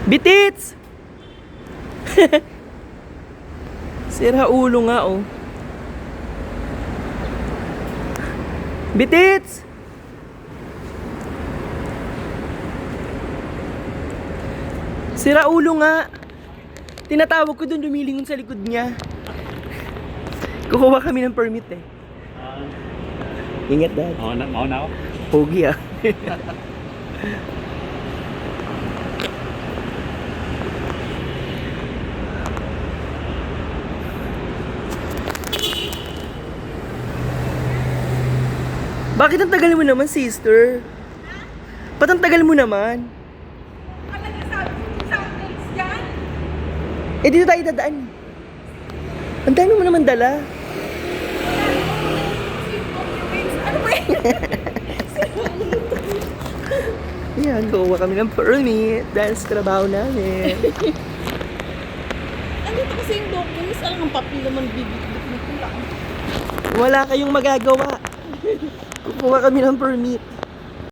Bitits! Sira ulo nga, oh. Bitits! Sira ulo nga. Tinatawag ko doon, lumilingon sa likod niya. Kukuha kami ng permit eh. Ingat, Dad. Mauna ako. Pogi ah. Bakit ang tagal mo naman, sister? Ba't ang tagal mo naman? Eh, dito tayo dadaan. Ang dami mo naman dala. Ano ba yan? Ayan, kuha kami ng permit dahil sa trabaho namin. Andito kasi yung documents. Alam ang papel naman bibit-bit nito lang. Wala kayong magagawa. Kukuha kami ng permit.